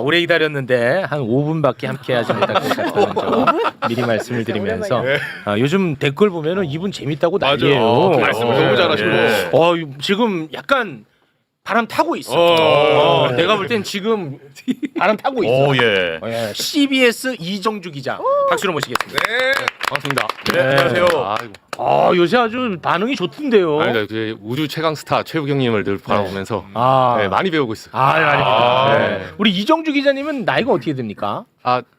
오래 기다렸는데 한 5분밖에 함께하지 못할 것 같다는 점 미리 말씀을 드리면서 요즘 댓글 보면은 이분 재밌다고 난리예요. 말씀을 너무 잘하시고. 지금 약간 바람 타고 있어. 내가 볼 땐 지금 바람 타고 있어. 예. CBS 이정주 기자 박수로 모시겠습니다. 네. 반갑습니다. 네, 안녕하세요. 요새 아주 반응이 좋던데요. 아니, 그 우주 최강 스타 최부경님을 늘 바라보면서 네, 많이 배우고 있어요. 네. 우리 이정주 기자님은 나이가 어떻게 됩니까?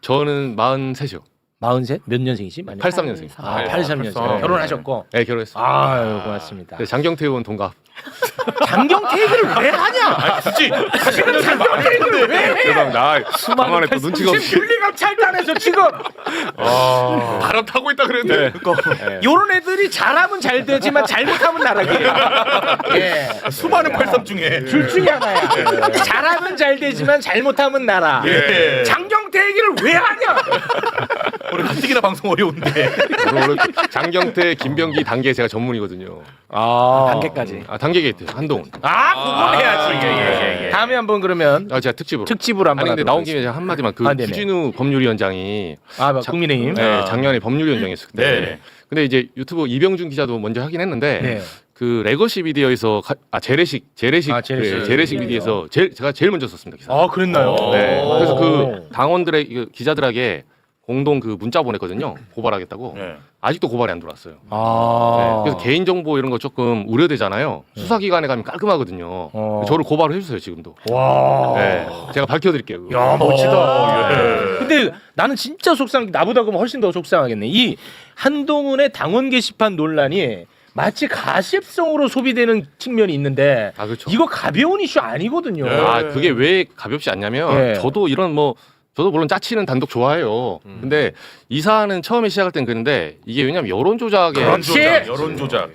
저는 43이요. 43? 몇 년생이지? 83년생. 83년생. 결혼하셨고. 네, 결혼했어요. 아유, 고맙습니다. 네, 장경태 의원 동갑. 장경태 얘기를 왜 하냐? 굳이 지금 장경태 얘기를 왜 해? 죄송합니다. 수많은 또 눈치가 없이. 지금 윤리감 찰단해서 지금 바람 타고 있다 그랬는데. 요런 애들이 잘하면 잘 되지만 잘못하면 나락이에요. 예. 수많은 83 중에. 둘 중에 하나야. 잘하면 잘 되지만 잘못하면 나라. 예. 장경태 얘기를 왜 하냐? 우리 가뜩이나 방송 어려운데. 원래 장경태, 김병기 단계 제가 전문이거든요. 단계까지. 단계 게이트 한동훈. 그건 해야지. 예. 다음에 한번 그러면 제가 특집으로. 한번 근데 하도록 나온 김에 제가 한마디만 네네. 주진우 법률위원장이 국민의힘. 네, 작년에 법률위원장이었을 때. 네. 근데 이제 유튜브 이병준 기자도 먼저 하긴 했는데 네. 그 레거시 미디어에서 재래식 미디어에서 제가 제일 먼저 썼습니다 기사. 그랬나요? 네. 그래서 그 당원들의 기자들에게 공동 그 문자 보냈거든요. 고발하겠다고. 네. 아직도 고발이 안 들어왔어요. 네. 그래서 개인 정보 이런 거 조금 우려되잖아요. 수사기관에 가면 깔끔하거든요. 저를 고발을 해주세요 지금도. 와. 네. 제가 밝혀드릴게요. 그거. 야, 멋지다. 예. 근데 나는 진짜 나보다 그럼 훨씬 더 속상하겠네. 이 한동훈의 당원 게시판 논란이 마치 가십성으로 소비되는 측면이 있는데 그렇죠. 이거 가벼운 이슈 아니거든요. 그게 왜 가볍지 않냐면 네. 저도 물론 짜치는 단독 좋아해요. 근데 이 사안은 처음에 시작할 땐 그랬는데 이게 왜냐면 여론 조작에 여론 조작.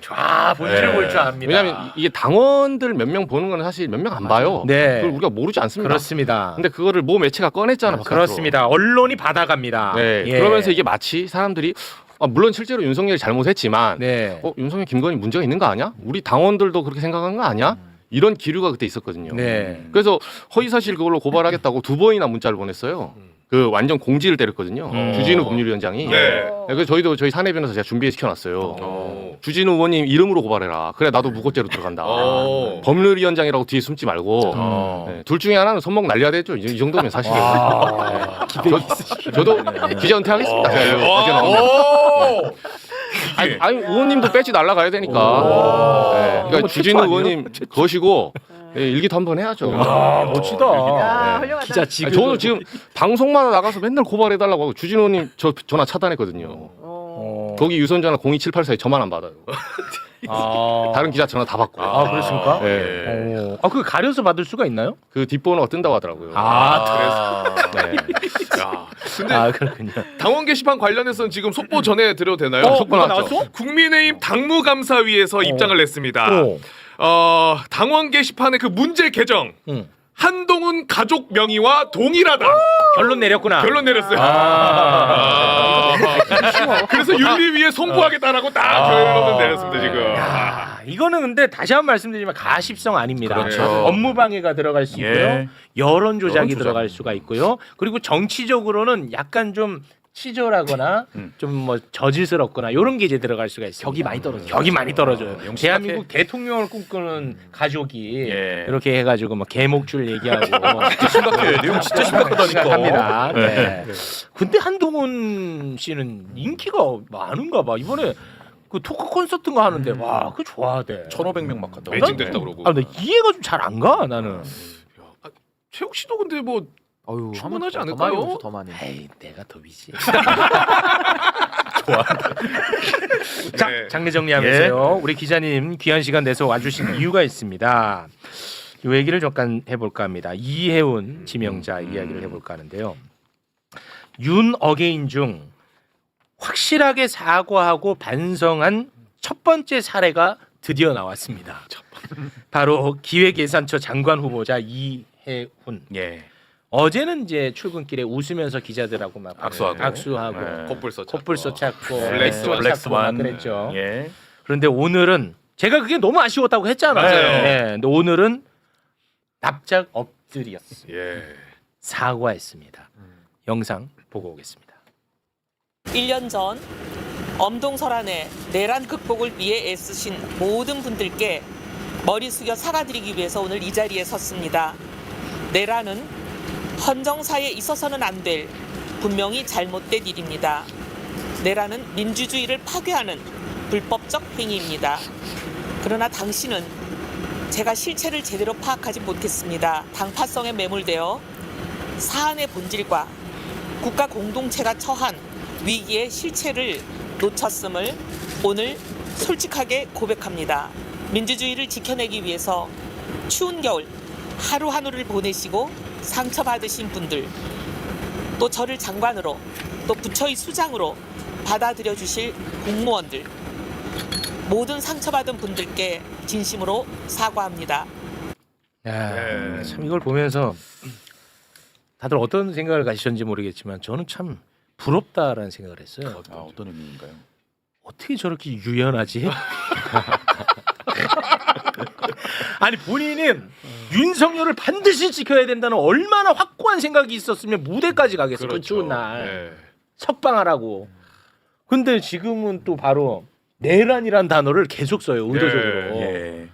본질을 볼 줄 압니다. 왜냐면 이게 당원들 몇 명 보는 건 사실 몇 명 안 봐요. 네. 그걸 우리가 모르지 않습니다. 그렇습니다. 근데 그거를 모 매체가 꺼냈잖아. 바깥으로. 그렇습니다. 언론이 받아갑니다. 네. 예. 그러면서 이게 마치 사람들이 물론 실제로 윤석열이 잘못했지만 네. 윤석열 김건희 문제가 있는 거 아니야? 우리 당원들도 그렇게 생각한 거 아니야? 이런 기류가 그때 있었거든요. 네. 그래서 허위사실 그걸로 고발하겠다고 2번이나 문자를 보냈어요. 그 완전 공지를 때렸거든요. 주진우 법률위원장이. 네. 그래서 저희 사내 변호사 제가 준비해 시켜놨어요. 주진우 의원님 이름으로 고발해라. 그래 나도 무고죄로 들어간다. 법률위원장이라고 뒤에 숨지 말고. 네, 둘 중에 하나는 손목 날려야 되죠. 이 정도면 사실. 저도 기자 은퇴하겠습니다. 아니 의원님도 배지 날라가야 되니까. 네, 그러니까 주진우 의원님 거시고 일기도 한번 해야죠. 멋지다. 훌륭하다. 기자 지금 저는 지금 방송마다 나가서 맨날 고발해달라고 하고 주진우 의원님 저 전화 차단했거든요. 거기 유선전화 02784에 저만 안 받아요. 다른 기자 전화 다 받고. 그렇습니까? 네. 그거 가려서 받을 수가 있나요? 그 뒷번호가 뜬다고 하더라고요. 그래서. 네. 야. 근데 그렇군요. 당원 게시판 관련해서는 지금 속보 전해드려도 되나요? 속보 나왔죠? 국민의힘 당무감사위에서 입장을 냈습니다. 당원 게시판의 그 문제 개정 한동훈 가족 명의와 동일하다. 결론 내렸구나. 결론 내렸어요. 그래서 윤리위에 송부하겠다라고 딱 결론을 내렸습니다 지금. 이거는 근데 다시 한번 말씀드리지만 가십성 아닙니다. 그렇죠. 업무 방해가 들어갈 수 있고요. 예. 여론 조작이 여론 조작. 들어갈 수가 있고요. 그리고 정치적으로는 약간 좀 치졸하거나 좀 뭐 저질스럽거나 이런 게 이제 들어갈 수가 있습니다. 격이 많이 떨어져요. 대한민국 대통령을 꿈꾸는 가족이 이렇게 해가지고 뭐 개목줄 얘기하고 심각해. 내용 진짜 심각하다니까. 합니다. 네. 근데 한동훈 씨는 인기가 많은가 봐. 이번에 그 토크 콘서트인가 하는데 와, 그거 좋아하대. 1,500명 막 갔다. 매진됐다 그러고. 근데 이해가 좀 잘 안 가 나는. 최욱 씨도 근데 뭐 충분하지 더 않을까요? 많이 오죠, 더 많이. 에이, 내가 더 미지. 네. 자, 장례 정리하면서요. 우리 기자님 귀한 시간 내서 와주신 이유가 있습니다. 이 얘기를 잠깐 해볼까 합니다. 이혜훈 지명자 이야기를 해볼까 하는데요. 윤 어게인 중 확실하게 사과하고 반성한 첫 번째 사례가 드디어 나왔습니다. 바로 기획예산처 장관 후보자 이혜훈. 어제는 이제 출근길에 웃으면서 기자들하고 막 악수하고 코뿔소 찾고 블랙스완 그랬죠. 그런데 오늘은 제가 그게 너무 아쉬웠다고 했잖아요. 맞아요. 근데 오늘은 납작 엎드렸어요. 사과했습니다. 영상 보고 오겠습니다. 1년 전 엄동설안의 내란 극복을 위해 애쓰신 모든 분들께 머리 숙여 사과드리기 위해서 오늘 이 자리에 섰습니다. 내란은 헌정사에 있어서는 안 될 분명히 잘못된 일입니다. 내란은 민주주의를 파괴하는 불법적 행위입니다. 그러나 당신은 제가 실체를 제대로 파악하지 못했습니다. 당파성에 매몰되어 사안의 본질과 국가 공동체가 처한 위기의 실체를 놓쳤음을 오늘 솔직하게 고백합니다. 민주주의를 지켜내기 위해서 추운 겨울 하루하루를 보내시고 상처받으신 분들, 또 저를 장관으로 또 부처의 수장으로 받아들여 주실 공무원들, 모든 상처받은 분들께 진심으로 사과합니다. 야, 참 이걸 보면서 다들 어떤 생각을 가지셨는지 모르겠지만 저는 참 부럽다라는 생각을 했어요. 어떤 의미인가요? 어떻게 저렇게 유연하지? 아니 본인은 윤석열을 반드시 지켜야 된다는 얼마나 확고한 생각이 있었으면 무대까지 가겠어. 그 추운 날 네. 석방하라고. 근데 지금은 또 바로 내란이란 단어를 계속 써요. 의도적으로. 예.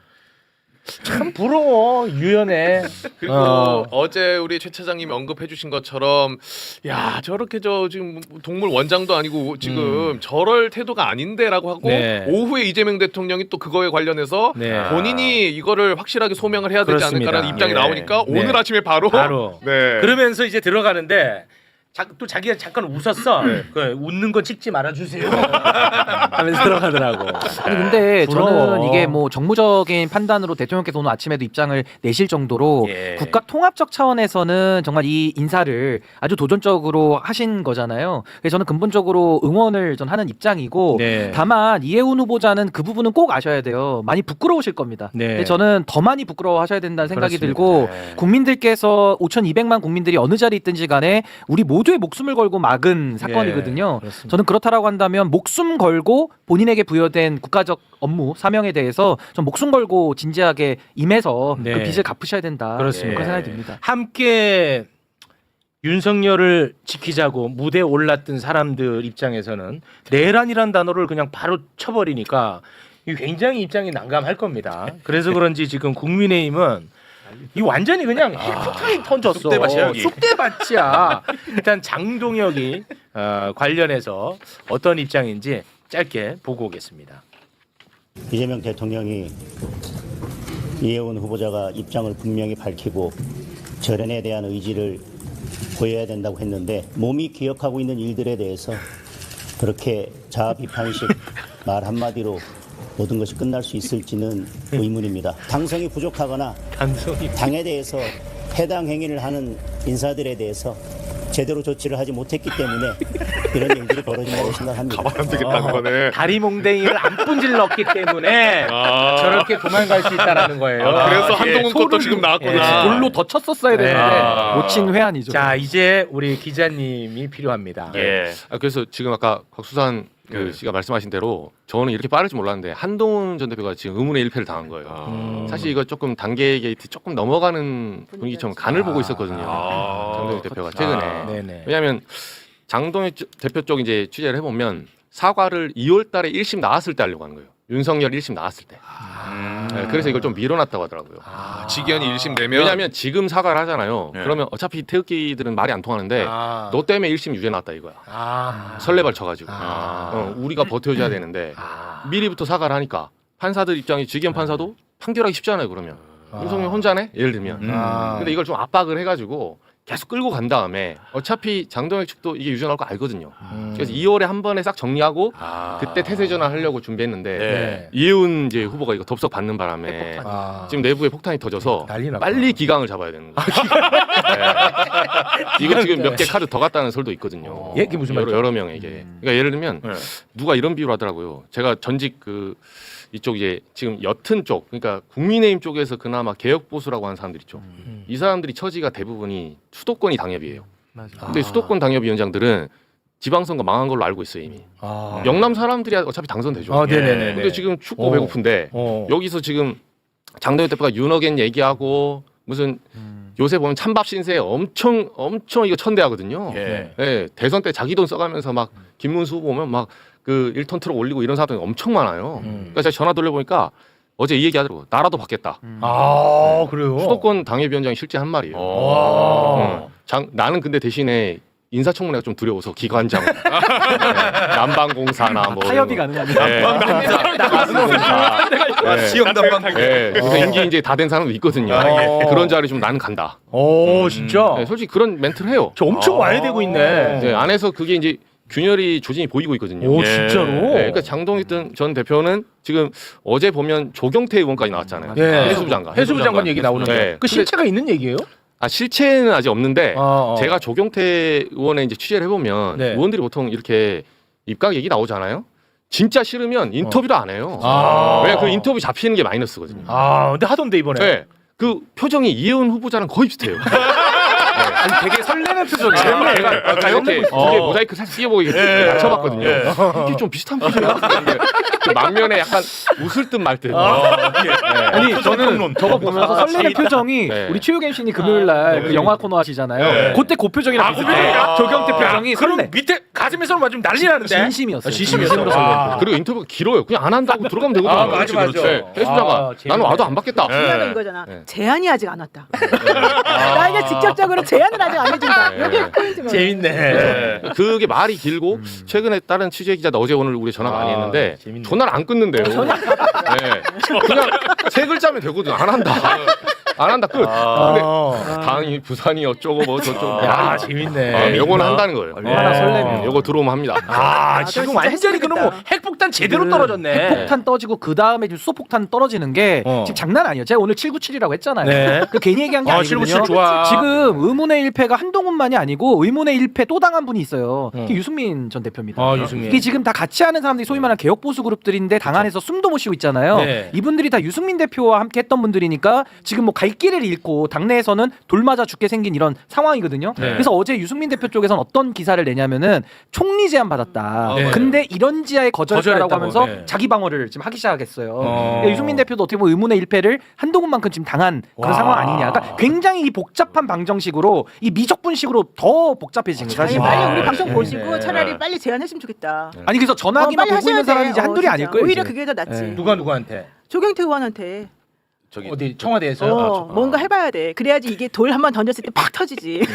참 부러워. 유연해. 그리고 어제 우리 최 차장님이 언급해주신 것처럼 야 저렇게 저 지금 동물 원장도 아니고 지금 저럴 태도가 아닌데라고 하고 네. 오후에 이재명 대통령이 또 그거에 관련해서 네. 본인이 이거를 확실하게 소명을 해야 되지 그렇습니다. 않을까라는 입장이 네. 나오니까 네. 오늘 아침에 바로 네. 그러면서 이제 들어가는데 또 자기가 잠깐 웃었어. 네. 그 웃는 거 찍지 말아주세요. 하면서 들어가더라고. 아니 근데 부러워. 저는 이게 뭐 정무적인 판단으로 대통령께서 오늘 아침에도 입장을 내실 정도로 예. 국가 통합적 차원에서는 정말 이 인사를 아주 도전적으로 하신 거잖아요. 그래서 저는 근본적으로 응원을 전 하는 입장이고 네. 다만 이해운 후보자는 그 부분은 꼭 아셔야 돼요. 많이 부끄러우실 겁니다. 네. 근데 저는 더 많이 부끄러워하셔야 된다는 생각이 그렇습니다. 들고 네. 국민들께서 5,200만 국민들이 어느 자리에 있든지 간에 우리 모두의 목숨을 걸고 막은 사건이거든요. 그렇습니다. 저는 그렇다라고 한다면 목숨 걸고 본인에게 부여된 국가적 업무 사명에 대해서 좀 목숨 걸고 진지하게 임해서 네. 그 빚을 갚으셔야 된다. 그렇습니다. 그런 생각이 듭니다. 함께 윤석열을 지키자고 무대에 올랐던 사람들 입장에서는 내란이란 단어를 그냥 바로 쳐버리니까 굉장히 입장이 난감할 겁니다. 그래서 그런지 지금 국민의힘은 이 완전히 그냥 핵폭탄이 터졌어. 쑥대밭이야, 여기. 쑥대밭이야. 일단 장동혁이 관련해서 어떤 입장인지 짧게 보고 오겠습니다. 이재명 대통령이 이해운 후보자가 입장을 분명히 밝히고 절연에 대한 의지를 보여야 된다고 했는데 몸이 기억하고 있는 일들에 대해서 그렇게 자아 비판식 말 한마디로 모든 것이 끝날 수 있을지는 의문입니다. 당성이 부족하거나 당에 대해서 해당 행위를 하는 인사들에 대해서 제대로 조치를 하지 못했기 때문에 이런 일들이 벌어진다고 생각합니다. 가만 안 되겠다는 거네. 다리 몽댕이를 안 분질렀기 때문에 저렇게 도망갈 수 있다라는 거예요. 그래서 예, 한동훈 것도 지금 나왔구나. 돌로 더 쳤었어야 되는데 네. 못 친 회한이죠. 자 이제 우리 기자님이 필요합니다. 예. 그래서 지금 아까 곽수산 그 씨가 말씀하신 대로 저는 이렇게 빠를 줄 몰랐는데 한동훈 전 대표가 지금 의문의 일패를 당한 거예요. 사실 이거 조금 단계 게이트 조금 넘어가는 분위기처럼 간을 보고 있었거든요. 장동혁 대표가 최근에. 네네. 왜냐하면 장동혁 대표 쪽 이제 취재를 해보면 사과를 2월달에 1심 나왔을 때 하려고 하는 거예요. 윤석열 1심 나왔을 때. 네, 그래서 이걸 좀 밀어놨다고 하더라고요. 직연이 1심 내면 왜냐하면 지금 사과를 하잖아요. 네. 그러면 어차피 태극기들은 말이 안 통하는데 너 때문에 1심 유죄 났다 이거야. 설레발 쳐가지고 우리가 버텨줘야 되는데 미리부터 사과를 하니까 판사들 입장이 직연 판사도 판결하기 쉽잖아요. 그러면 윤석열 혼자네 예를 들면. 근데 이걸 좀 압박을 해가지고 계속 끌고 간 다음에 어차피 장동혁 측도 이게 유죄 나올 거 알거든요. 그래서 2월에 한 번에 싹 정리하고 그때 태세 전환하려고 준비했는데 네. 이혜훈 이제 후보가 이거 덥석 받는 바람에 지금 내부에 폭탄이 터져서 난리 났구나. 빨리 기강을 잡아야 되는 거예요. 네. 이거 지금 몇 개 카드 더 갔다는 설도 있거든요. 예, 그게 무슨 말이죠? 여러 명에게. 그러니까 예를 들면 누가 이런 비유를 하더라고요. 제가 전직 그 이쪽 이제 지금 옅은 쪽, 그러니까 국민의힘 쪽에서 그나마 개혁 보수라고 하는 사람들 있죠. 이 사람들이 처지가 대부분이 수도권이 당협이에요. 근데 수도권 당협위원장들은 지방선거 망한 걸로 알고 있어요 이미. 영남 사람들이 어차피 당선되죠. 네네네. 근데 지금 춥고 배고픈데 여기서 지금 장동혁 대표가 윤어겐 얘기하고 무슨 요새 보면 찬밥 신세 엄청 이거 천대하거든요. 예. 예, 대선 때 자기 돈 써가면서 막 김문수 후보 보면 막 그 1톤 트럭 올리고 이런 사람들이 엄청 많아요. 그러니까 제가 전화 돌려보니까 어제 이 얘기 하더라고. 나라도 받겠다. 아 그래요? 수도권 당협위원장이 실제 한 말이에요. 나는 근데 대신에 인사청문회가 좀 두려워서 기관장, 남방공사나 뭐 타협이 이런 거. 가능하네요. 남방공사, 지역 난방. 그래서 임기 이제 다 된 사람도 있거든요. 그런 자리 좀 나는 간다. 오 진짜? 네, 솔직히 그런 멘트를 해요. 저 엄청 와해되고 있네. 네, 안에서 그게 이제 균열이 조짐이 보이고 있거든요. 오 예. 진짜로? 네, 그러니까 장동익 전 대표는 지금 어제 보면 조경태 의원까지 나왔잖아요. 네. 해수부 장관. 해수부 장관 얘기 나오는데 네. 그 실체가 있는 얘기예요? 아 실체는 아직 없는데 어. 제가 조경태 의원의 이제 취재를 해보면 네. 의원들이 보통 이렇게 입각 얘기 나오잖아요. 진짜 싫으면 인터뷰를 안 해요. 아. 왜냐 그 인터뷰 잡히는 게 마이너스거든요. 아 근데 하던데 이번에. 네. 그 표정이 이혜원 후보자랑 거의 비슷해요. 아니 되게 설레는 표정이에요. 제가 이렇게 그게 모자이크 살짝 씌워보게 맞춰봤거든요. 이게 좀 비슷한 표정이야. 근데 그 만면에 약간 웃을 듯 말 듯. 아니 저는 저거 보면서 설레는 표정이 네. 우리 최유경 씨니 금요일 날 그 영화 코너 하시잖아요. 그때 그 표정이랑 비슷해요. 조경태 표정이 그럼 설레. 밑에 가슴에 손을 맞으면 난리 나는데. 진심이었어요. 진심이었어로 설레. 그리고 인터뷰가 길어요. 그냥 안 한다고 들어가면 되거든요. 아, 맞아, 맞아. 해수자가 재밌네. 나는 와도 안 받겠다. 중요한 이거잖아. 네. 제안이 아직 안 왔다. 나에게 직접적으로 제안을 아직 안 해준다. 네. 여기 포인트가. 재밌네. 그게 말이 길고 최근에 다른 취재 기자도 어제 오늘 우리 전화 많이 했는데 재밌네. 전화를 안 끊는데요. 네. 그냥 세 글자면 되거든. 안 한다. 안 한다 끝. 근데 당이 부산이 어쩌고 뭐 저쩌고. 야 재밌네. 요거는 한다는 거예요. 얼마나 설레면. 요거 들어오면 합니다. 아 지금 진짜 완전히 했으면 그럼 뭐 핵폭탄 제대로 떨어졌네. 핵폭탄 떠지고 그 다음에 수소폭탄 떨어지는 게 지금 장난 아니에요. 제가 오늘 797이라고 했잖아요. 네. 그 괜히 얘기한 게 아, 아니거든요. 797 좋아. 지금 의문의 1패가 한동훈만이 아니고 의문의 1패 또 당한 분이 있어요. 그게 유승민 전 대표입니다. 아, 유승민. 이게 지금 다 같이 하는 사람들이 소위 말하는 개혁 보수 그룹들인데 당 안에서 숨도 못 쉬고 있잖아요. 네. 이분들이 다 유승민 대표와 함께 했던 분들이니까 지금 뭐 갈 길을 잃고 당내에서는 돌 맞아 죽게 생긴 이런 상황이거든요. 네. 그래서 어제 유승민 대표 쪽에서는 어떤 기사를 내냐면은 총리 제안 받았다. 네. 근데 이런 지하에 거절했다라고 거절했다고, 하면서 네. 자기 방어를 지금 하기 시작했어요. 그러니까 유승민 대표도 어떻게 보면 의문의 1패를 한동훈만큼 지금 당한 그런 와. 상황 아니냐. 그러니까 굉장히 이 복잡한 방정식으로 이 미적분식으로 더 복잡해진 거죠. 아니 사실. 빨리 우리 아, 방송 재밌네. 보시고 차라리 빨리 제안했으면 좋겠다. 아니 그래서 전화기만 빨리 보고 있는 하셔야 사람이 돼. 이제 한둘이 진짜. 아닐 거예요. 오히려 이제. 그게 더 낫지. 네. 누구한테? 조경태 의원한테. 어디 청와대에서? 뭔가 해봐야 돼. 그래야지 이게 돌 한 번 던졌을 때 팍 터지지.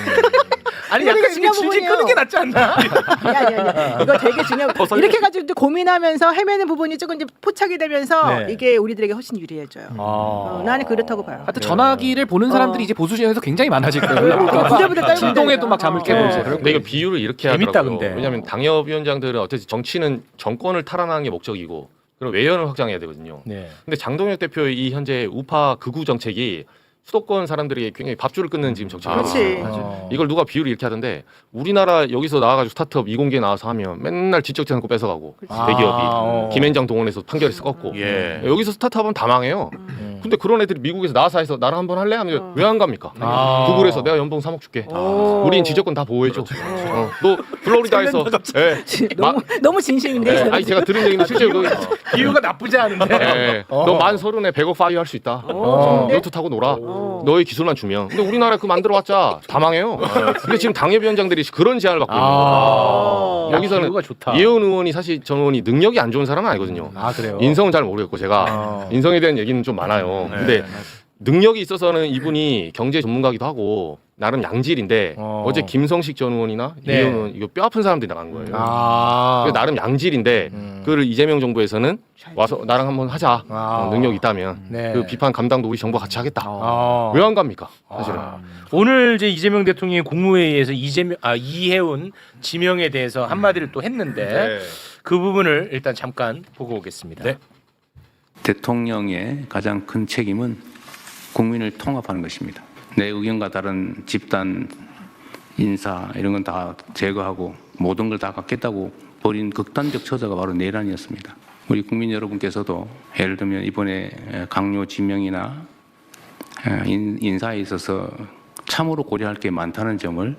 아니 이게 약간 중요한 질질 부분이에요. 끄는 게 낫지 않나? 아니. 이거 되게 중요한. 이렇게 가지고 또 고민하면서 헤매는 부분이 조금 이제 포착이 되면서 네. 이게 우리들에게 훨씬 유리해져요. 나는 그렇다고 봐요. 하여튼 전화기를 보는 사람들이 이제 보수진에서 굉장히 많아질 거예요. 부들부들 떨고 진동에도 막 잠을 깨고 네. 이제. 근데 이거 비유를 이렇게 재밌다, 하더라고요. 근데. 왜냐하면 당협위원장들은 어쨌든 정치는 정권을 탈환하는 게 목적이고 그럼 외연을 확장해야 되거든요. 네. 근데 장동혁 대표의 이 현재 우파 극우 정책이 수도권 사람들이 굉장히 밥줄을 끊는 지금 정책이거든요. 그렇지. 이걸 누가 비유를 이렇게 하던데 우리나라 여기서 나와가지고 스타트업 이공계 나와서 하면 맨날 지적재산권 뺏어가고 대기업이 김앤장 동원해서 판결에서 꺾고 예. 여기서 스타트업은 다 망해요. 근데 그런 애들이 미국에서 나와서 해서 나랑 한번 할래? 하면 왜 안 갑니까? 구글에서 내가 연봉 3억 줄게. 우린 지적권 다 보호해줘. 너 플로리다에서 너무 진심인데. 아니 제가 들은 얘기는 실제로 그 비유가 나쁘지 않은데. 너 만 서른에 100억 파이 할 수 있다. 요트 타고 놀아. 너의 기술만 주면. 근데 우리나라 그 만들어봤자 다 망해요. 근데 지금 당협위원장들이 그런 제안을 받고 있는 거예요. 여기서는 비유가 좋다. 이혜원 의원이 사실 전 의원이 능력이 안 좋은 사람은 아니거든요. 아 그래요. 인성은 잘 모르겠고 제가 인성에 대한 얘기는 좀 많아요. 근데 능력이 있어서는 이분이 경제 전문가기도 하고 나름 양질인데 어제 김성식 전 의원이나 네. 이혜원 의원 이거 뼈 아픈 사람들이 나간 거예요. 아. 나름 양질인데 그걸 이재명 정부에서는 와서 나랑 한번 하자. 능력 있다면 네. 그 비판 감당도 우리 정부가 같이 하겠다. 아. 왜 안 갑니까? 사실은. 오늘 이제 이재명 대통령이 국무회의에서 이해운 지명에 대해서 한마디를 또 했는데 그 부분을 일단 잠깐 보고 오겠습니다. 네. 대통령의 가장 큰 책임은 국민을 통합하는 것입니다. 내 의견과 다른 집단, 인사 이런 건 다 제거하고 모든 걸 다 갖겠다고 벌인 극단적 처사가 바로 내란이었습니다. 우리 국민 여러분께서도 예를 들면 이번에 강요 지명이나 인사에 있어서 참으로 고려할 게 많다는 점을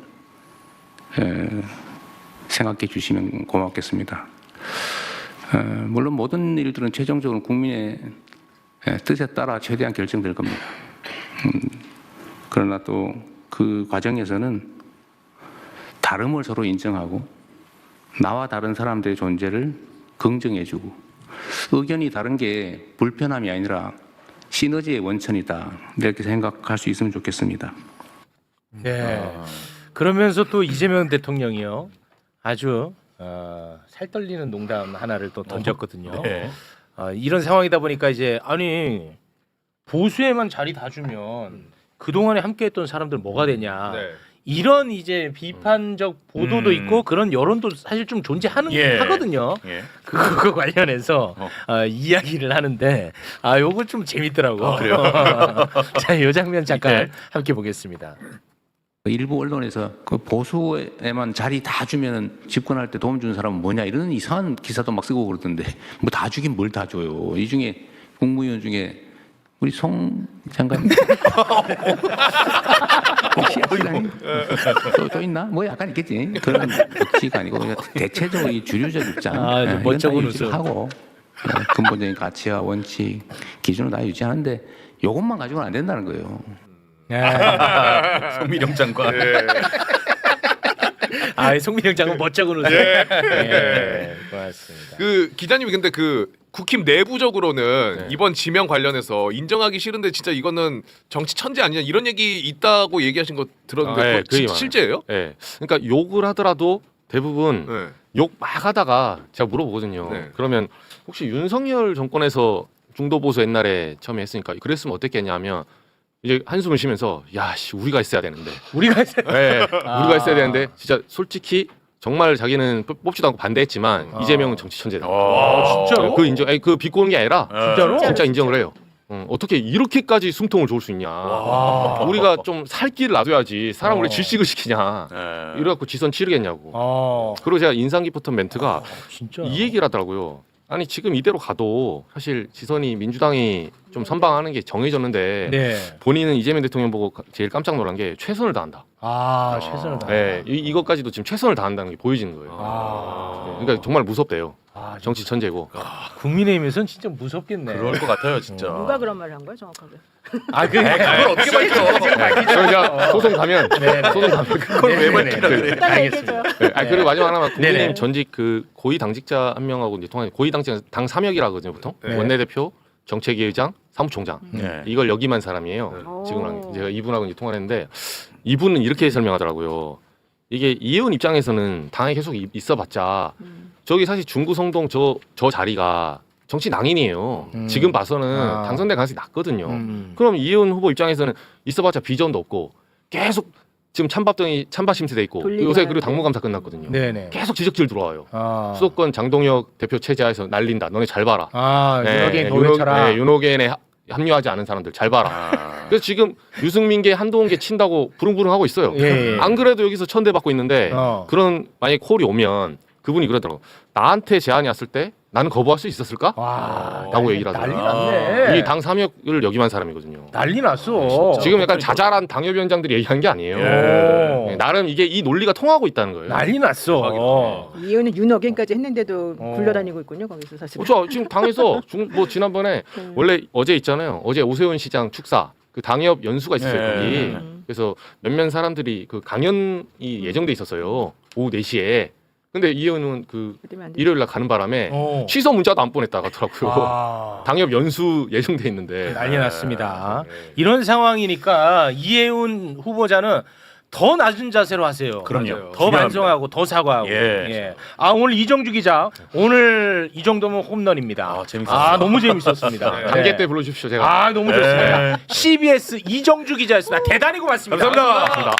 생각해 주시면 고맙겠습니다. 물론 모든 일들은 최종적으로 국민의 뜻에 따라 최대한 결정될 겁니다. 그러나 또 그 과정에서는 다름을 서로 인정하고 나와 다른 사람들의 존재를 긍정해주고 의견이 다른 게 불편함이 아니라 시너지의 원천이다 이렇게 생각할 수 있으면 좋겠습니다. 네. 그러면서 또 이재명 대통령이요 아주 살떨리는 농담 하나를 또 던졌거든요. 네. 이런 상황이다 보니까 이제 아니 보수에만 자리 다 주면 그 동안에 함께했던 사람들 뭐가 되냐. 네. 이런 이제 비판적 보도도 있고 그런 여론도 사실 좀 존재하는 예. 하거든요. 예. 그거 관련해서 이야기를 하는데 요거 좀 재밌더라고. 그래요? 자, 이 장면 잠깐 네. 함께 보겠습니다. 일부 언론에서 그 보수에만 자리 다 주면 집권할 때 도움 주는 사람은 뭐냐 이런 이상한 기사도 막 쓰고 그러던데 뭐 다 주긴 뭘 다 줘요. 이 중에 국무위원 중에 우리 송 장관 혹시 또 있나? 뭐 약간 있겠지. 그런 복지가 아니고 그냥 대체적으로 이 주류적 입장 좀 멋쩍은 웃음. 하고 근본적인 가치와 원칙 기준을 다 유지하는데 이것만 가지고는 안 된다는 거예요. 송미령 장관. 송민영 장관 멋쩍은 웃음. 네, 고맙습니다. 그 기자님이 근데 그 국힘 내부적으로는 이번 지명 관련해서 인정하기 싫은데 진짜 이거는 정치 천재 아니냐 이런 얘기 있다고 얘기하신 거 들었는데 네, 그거 그 얘기 실제예요? 예. 그러니까 욕을 하더라도 대부분 네. 욕 막 하다가 제가 물어보거든요. 네. 그러면 혹시 윤석열 정권에서 중도 보수 옛날에 처음에 했으니까 그랬으면 어땠겠냐면 이제 한숨을 쉬면서 야씨 우리가 했어야 되는데 우리가 했어요. 네, 우리가 했어야 되는데 진짜 솔직히 정말 자기는 뽑지도 않고 반대했지만 이재명은 정치 천재다. 진짜로? 그 인정, 아니 그 비꼬는 게 아니라 진짜로? 진짜 인정을 해요. 어떻게 이렇게까지 숨통을 좋을 수 있냐. 우리가 좀 살 길을 놔둬야지 사람 우리 질식을 시키냐. 이래갖고 지선 치르겠냐고. 그리고 제가 인상 깊었던 멘트가 진짜. 이 얘기를 하더라고요. 아니 지금 이대로 가도 사실 지선이 민주당이 좀 선방하는 게 정해졌는데 네. 본인은 이재명 대통령 보고 제일 깜짝 놀란 게 최선을 다한다. 최선을 다. 네, 이것까지도 지금 최선을 다한다는 게 보여지는 거예요. 네, 그러니까 정말 무섭대요. 정치 천재고. 국민의힘에서는 진짜 무섭겠네. 그럴 것 같아요, 진짜. 누가 그런 말을 한 거야 정확하게? 그걸 어떻게 밝혀? 그러니까 소송 가면 소송 가면 그걸 왜 밝히라 그래? 이따가 얘기해줘요. 네, 그리고 마지막 하나만 국민의힘 네네. 전직 그 고위 당직자 한 명하고 이제 통화 고위 당직자 당 3역이라 하거든요 보통 네. 원내대표, 정책위의장, 사무총장 네. 이걸 역임한 사람이에요. 지금 제가 이분하고 이제 통화를 했는데 이분은 이렇게 설명하더라고요. 이게 이혜원 입장에서는 당에 계속 있어봤자 저기 사실 중구 성동 저 자리가 정치 낭인이에요. 지금 봐서는 당선될 가능성이 낮거든요. 그럼 이혜원 후보 입장에서는 있어봤자 비전도 없고 계속 지금 찬밥 심세돼 있고 요새 그리고 당무감사 끝났거든요. 네네. 계속 지적질 들어와요. 수도권 장동혁 대표 체제하에서 날린다. 너네 잘 봐라. 윤호개인 더 외쳐라. 윤호개인에 합류하지 않은 사람들 잘 봐라. 그래서 지금 유승민계 한동훈계 친다고 부릉부릉 하고 있어요. 예. 안 그래도 여기서 천대받고 있는데 그런 만약에 콜이 오면 그분이 그러더라고. 나한테 제안이 왔을 때 나는 거부할 수 있었을까? 라고 얘기를 난리 하더라고요. 났네. 이 당 3역을 역임한 사람이거든요. 난리 났어. 지금 약간 자잘한 당협위원장들이 얘기한 게 아니에요. 네, 나름 이게 이 논리가 통하고 있다는 거예요. 난리 났어. 이혼은 윤어겐까지 했는데도 굴러다니고 있군요 거기서 사실. 그렇죠. 지금 당에서 뭐 지난번에 원래 어제 있잖아요. 어제 오세훈 시장 축사 그 당협 연수가 있었어요. 거기. 그래서 몇몇 사람들이 그 강연이 예정돼 있었어요. 오후 4시에. 근데 이현은 그 일요일 날 가는 바람에 취소 문자도 안 보냈다고 하더라고요. 당협 연수 예정돼 있는데 난리 났습니다. 이런 상황이니까 이혜훈 후보자는 더 낮은 자세로 하세요. 그럼요. 더 반성하고 더 사과하고. 예. 오늘 이정주 기자 오늘 이 정도면 홈런입니다. 재밌었어요. 너무 재밌었습니다. 단계 때 불러주십시오. 제가. 너무 좋습니다. CBS 이정주 기자였습니다. 대단히 고맙습니다. 감사합니다.